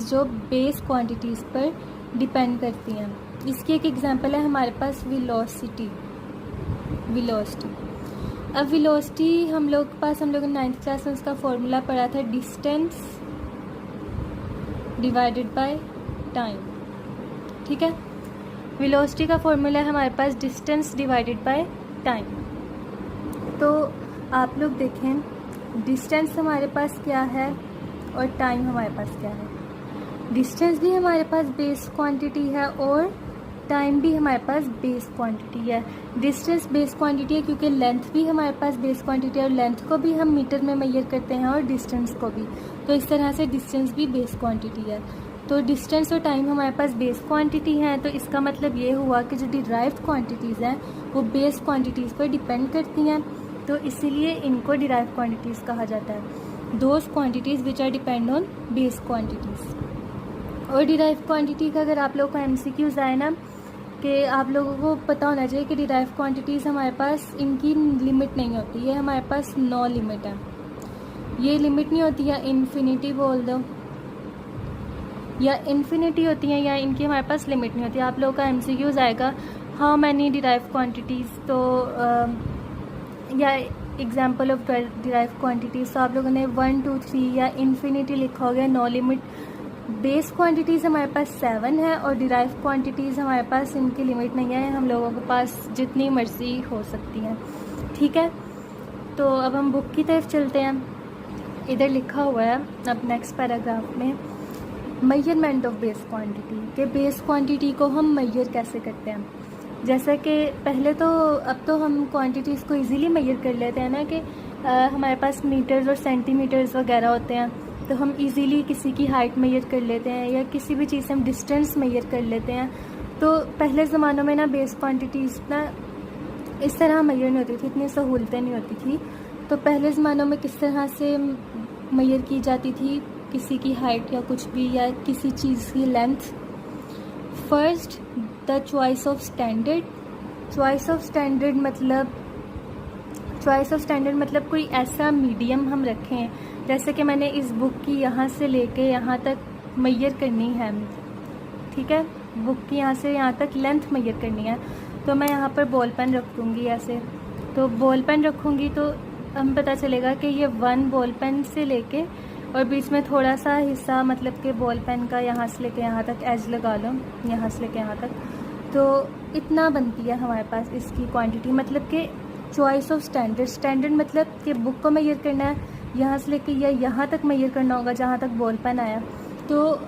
जो base quantities पर depend करती हैं। इसकी एक एग्जांपल है हमारे पास वेलोसिटी। अब वेलोसिटी हम लोगों ने 9th क्लास में उसका फॉर्मूला पढ़ा था, डिस्टेंस डिवाइडेड बाय टाइम। ठीक है, वेलोसिटी का फॉर्मूला है हमारे पास डिस्टेंस डिवाइडेड बाय टाइम। तो आप लोग देखें, डिस्टेंस हमारे पास क्या है और टाइम हमारे पास क्या है। डिस्टेंस भी हमारे पास बेस क्वांटिटी है और टाइम भी हमारे पास बेस क्वांटिटी है। डिस्टेंस बेस क्वांटिटी है क्योंकि लेंथ भी हमारे पास बेस क्वांटिटी है और लेंथ को भी हम मीटर में मेजर करते हैं और डिस्टेंस को भी, तो इस तरह से डिस्टेंस भी बेस क्वांटिटी है। तो डिस्टेंस और टाइम हमारे पास बेस क्वांटिटी हैं, तो इसका मतलब ये हुआ कि जो डिराइव्ड क्वांटिटीज़ हैं वो बेस क्वांटिटीज़ पर डिपेंड करती हैं, तो इसीलिए इनको डिराइव्ड क्वांटिटीज़ कहा जाता है। Those quantities which are depend on base quantities. और डिराइव्ड क्वांटिटी का अगर आप लोगों को MCQs आए ना, कि आप लोगों को पता होना चाहिए कि डिराइव्ड क्वांटिटीज़ हमारे पास इनकी लिमिट नहीं होती है, हमारे पास नो लिमिट है। ये लिमिट नहीं होती है, इन्फिनिटी बोल दो या इन्फिनिटी होती है, या इनकी हमारे पास लिमिट नहीं होती। आप लोगों का MCQs आएगा हाउ मैनी डिराइव्ड क्वांटिटीज़, तो या एग्जाम्पल ऑफ डिराइव्ड क्वांटिटीज़, तो आप लोगों ने 1 2 3 या इन्फिनिटी लिखा हो गया, नो लिमिट। बेस क्वांटिटीज़ हमारे पास 7 है और डिराइव क्वांटिटीज़ हमारे पास इनकी लिमिट नहीं है, हम लोगों के पास जितनी मर्जी हो सकती हैं। ठीक है, तो अब हम बुक की तरफ चलते हैं। इधर लिखा हुआ है अब नेक्स्ट पैराग्राफ में, मेजरमेंट ऑफ बेस क्वांटिटी, के बेस क्वांटिटी को हम मेजर कैसे करते हैं। जैसा कि पहले तो अब तो हम क्वांटिटीज़ को इजीली मेजर कर लेते हैं ना, कि हमारे पास मीटर्स और सेंटीमीटर्स वगैरह होते हैं, तो हम इजीली किसी की हाइट मेजर कर लेते हैं या किसी भी चीज़ से हम डिस्टेंस मेजर कर लेते हैं। तो पहले ज़मानों में ना बेस क्वांटिटीज़ ना इस तरह मेजर नहीं होती थी, इतनी सहूलतें नहीं होती थी। तो पहले ज़मानों में किस तरह से मेजर की जाती थी किसी की हाइट या कुछ भी, या किसी चीज़ की length. First the choice of standard. Choice of standard मतलब कोई ऐसा मीडियम हम रखें, जैसे कि मैंने इस बुक की यहाँ से लेके यहाँ तक मेजर करनी है। ठीक है, बुक की यहाँ से यहाँ तक लेंथ मेजर करनी है, तो मैं यहाँ पर बॉल पेन रख दूँगी ऐसे। तो बॉल पेन रखूँगी तो हमें पता चलेगा कि ये 1 बॉल पेन से लेके और बीच में थोड़ा सा हिस्सा, मतलब कि बॉल पेन का यहाँ से लेके यहाँ तक एज लगा लो, यहाँ से लेके यहाँ तक, तो इतना बनती है हमारे पास इसकी क्वांटिटी। मतलब कि चॉइस ऑफ स्टैंडर्ड मतलब कि बुक को मेजर करना है, यहाँ से लेके या यहाँ तक मेजर करना होगा जहाँ तक बॉल पेन आया। तो